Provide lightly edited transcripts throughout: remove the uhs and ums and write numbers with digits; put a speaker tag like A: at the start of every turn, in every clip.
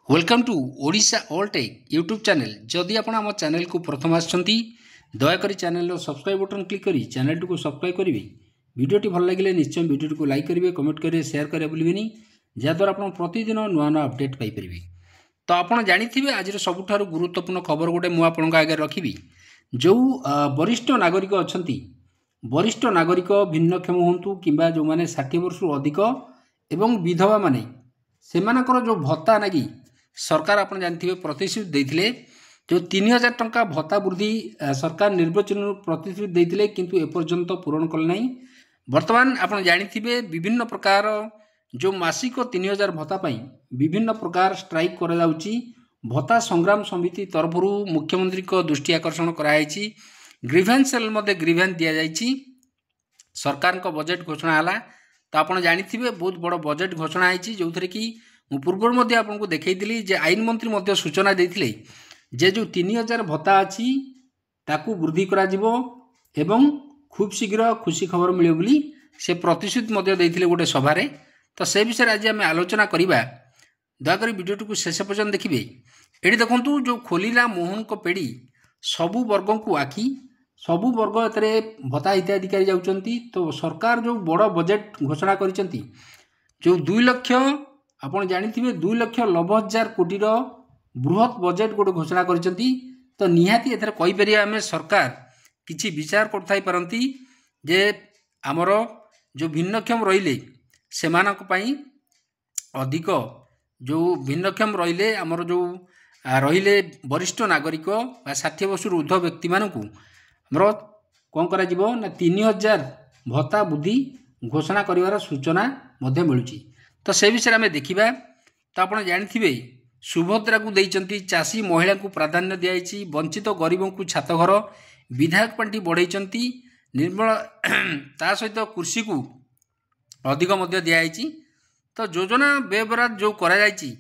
A: Welcome to Odisha all tech YouTube channel. जदि आप आम चैनल को प्रथम आछंती दयाकोरी चैनल सब्सक्राइब बटन क्लिक करी चैनल को सब्सक्राइब करेंगे। वीडियो भल लगे निश्चय वीडियो को लाइक करेंगे, कमेंट करेंगे, शेयर करेंगे भूलें जहाँद्वारा आप प्रतिदिन नुआ नुआ अपडेट पाइपर। तो आपड़ जाथे आज सबुठ गुरुत्वपूर्ण खबर गोटे मुझे आगे रखी। जो वरिष्ठ नागरिक अच्छा वरिष्ठ नागरिक भिन्नक्षम हूँ कि जो मैंने 60 वर्ष अधिक एवं विधवा माने सेमानकर जो भत्ता नागी सरकार आप जानते प्रतिश्रुति देते जो 3000 टंका भत्ता वृद्धि सरकार निर्वाचन प्रतिश्रुति देते किंतु एपर्यंत पूरण कले ना। बर्तमान आप जानते विभिन्न प्रकार जो मासिक 3000 भत्ता पाई विभिन्न प्रकार स्ट्राइक करा भत्ता संग्राम समिति तरफ मुख्यमंत्री को दृष्टि आकर्षण कराई। ग्रीवेंस सेल मध्य ग्रीवेंस दि जाइए। सरकार को बजेट घोषणा है तो आप जानते बहुत बड़ बजेट घोषणा है जो थे कि पूर्व आपको देखी जे आईन मंत्री मध्य सूचना देते जे जो 3000 भत्ता अच्छी ताकू वृद्धि करा एवं खूब शीघ्र खुशी खबर मिले बोली से प्रतिश्रुति मध्य देते गोटे सभारे। तो से विषय आज आम आलोचना करवा। दयाकोरी वीडियो को शेष पर्यंत देखिए। ये देखूँ जो खोलिला मोहन को पेड़ी सबू वर्ग को आखि सबू वर्ग ए भत्ता हिताधिकारी जाउछंती। तो सरकार जो बड़ बजेट घोषणा करिसेंती जो 2 लाख आपन जानिथिबे 2,90,000 कोटी बृहत बजेट गोटे घोषणा करिसेंती। तो निहाती एथरे कहि परिया हमें सरकार किछि विचार करथाई परंती जे हमर जो भिन्नक्षम रहिले सेमानक पई अधिक जो भिन्नक्षम रहिले हमर जो रहिले वरिष्ठ नागरिक 60 वर्ष ऊर्ध्व व्यक्ति मानकू हमर कौन करा जीवो ना 3000 भत्ता वृद्धि घोषणा करिवार सूचना मध्य मिलुची। तो से विषय आम देखा। तो आप जानते सुभद्रा को देइचंती चाषी महिला को प्राधान्य दिखाई वंचित गरीबों को छात घर विधायक पांठी बढ़ाई निर्मल ता सहित कृषि को अधिक मध्य दिखाई। तो योजना व्ययबराद जो कराई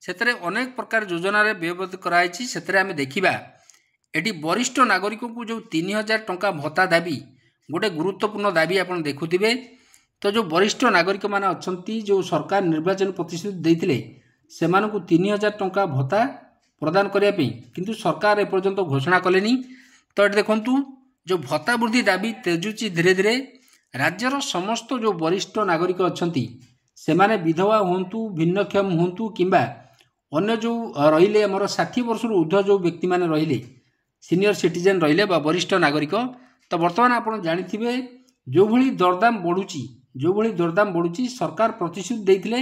A: से अनेक प्रकार योजना व्ययबराद कराई से आम देखा। एटी वरिष्ठ नागरिक को जो 3000 टंका भत्ता दाबी गोटे गुरुत्वपूर्ण दाबी आप देखुथिबे। तो जो वरिष्ठ नागरिक माने अछंती जो सरकार निर्वाचन प्रतिश्रुति देइथिले सेमानकु 3000 टंका भत्ता प्रदान करिया पे किंतु सरकार एपर्यंत घोषणा कलेनी। तो ये देखंतु जो भत्ता वृद्धि दाबी तेजुची धीरे धीरे राज्यर समस्त जो वरिष्ठ नागरिक अछंती सेमाने विधवा होंतु भिन्नक्षम होंतु किंबा अन्य जो रहिले हमर 60 वर्ष ऊर्ध्व जो व्यक्ति माने रहिले सीनियर सिटीजन रहिले बा वरिष्ठ नागरिक। तो बर्तमान आप जानते जो भली दरदाम बढ़ुची सरकार प्रतिश्रुति देइथिले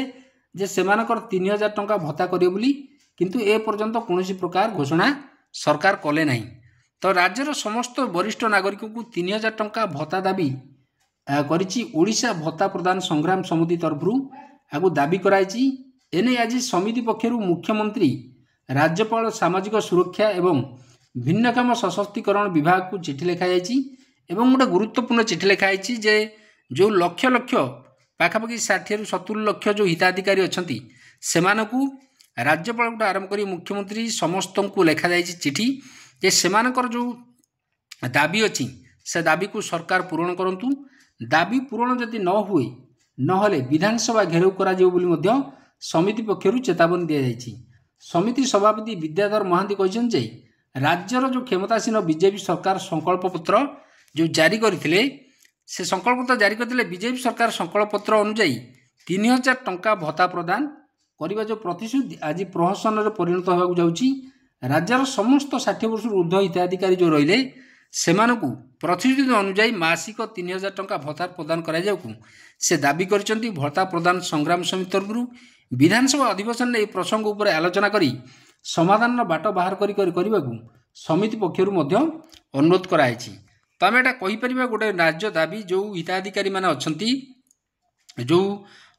A: जे सेमानकर 3000 टंका भत्ता करियो बोली किंतु ए पर्यंत कोनोसी प्रकार घोषणा सरकार कले नहीं। तो राज्यर समस्त वरिष्ठ नागरिक को 3000 टंका भत्ता दाबी करिछि ओडिशा भत्ता प्रदान संग्राम समिति तरफ आगु दाबी कराई। एने आज समिति पक्षरु मुख्यमंत्री राज्यपाल सामाजिक सुरक्षा एवं भिन्नक्षम सशक्तिकरण विभाग को चिठी लिखा जाइछि एवं गोटे गुरुत्वपूर्ण चिठी लिखाई जे जो लक्ष लक्ष पाखापाखि 60 ରୁ 70 लक्ष जो हिताधिकारी अछंती सेमानकु राज्यपाल आरंभ करी मुख्यमंत्री समस्त को लिखा जाइछि चिठी जे सेमानकर जो दाबी अछि से दाबी को सरकार पूरण करंतु। दाबी पूरण जदि न हुए नहले विधानसभा घेराव करा जिवो बोली मध्य समिति पक्षरु चेतावनी दिया जाइछि। समिति सभापति विद्याधर महांती कहिसेन जे राज्यर जो क्षमतासीन बीजेपी सरकार संकल्प पत्र जो जारी करथिले से संकल्प पत्र जारी करथिले बीजेपी सरकार संकल्प पत्र अनुसार 3000 टंका भत्ता प्रदान करने जो प्रतिश्रुति आज प्रहसन में परिणत होगा जाउची। राज्यर समस्त 60 वर्ष ऊर्ध्व हिताधिकारी जो रहिले सेमानकु प्रतिश्रुति अनुसार मासिक 3000 टंका भत्ता प्रदान करा जाउकु से दाबी करचंती। भत्ता प्रदान संग्राम समिति तरफ विधानसभा अधिवेशन में प्रसंग उपर आलोचना करी समाधान बाट बाहर करने समिति पक्षर अनुरोध कराई। तो आम एटा कहीपर गोटे राज्य दाबी जो हिताधिकारी माने अछंती जो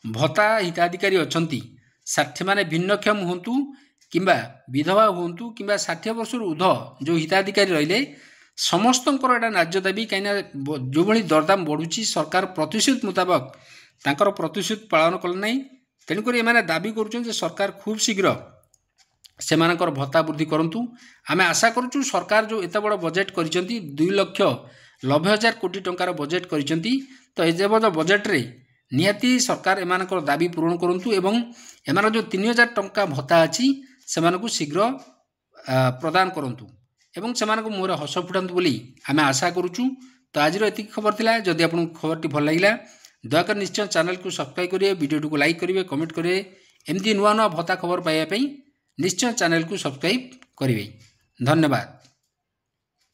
A: भत्ता हिताधिकारी अछंती 60 माने भिन्नक्षम होंतु किंबा विधवा होंतु किंबा 60 वर्ष ऊर्ध्व जो हिताधिकारी रहिले समस्तंकर एटा राज्य दाबी कहीं जो भली दरदाम बढ़ुची सरकार प्रतिश्रुति मुताबक तांकर प्रतिश्रुति पालन कले नहीं। तेणुक एमाने दाबी करुछन सरकार खूब शीघ्र सेमानकर भत्ता वृद्धि करंतु। आमे आशा करूँ सरकार जो एत बड़ बजेट करिसेंती 2,90,000 कोटी टंकार बजेट करिसेंती। तो ए बजेट रे निहाती सरकार एमानकर दाबी पूरण करंतु एवं एमान जो 3000 टंका भत्ता अछि सेमानकु शीघ्र प्रदान करंतु एवं सेमानकु मोर हस फुटांतु बोली आमे आशा करूछु। तो आज एतिक खबर थिला। जदि आपन खबरटी भल लागिला दयाकर निश्चय चैनल को सब्सक्राइब करिए, वीडियो को लाइक करिए, कमेंट करिए। एमती नुआ नुआ भत्ता खबर पाइबा पई निश्चय चैनल को सब्सक्राइब करिए। धन्यवाद।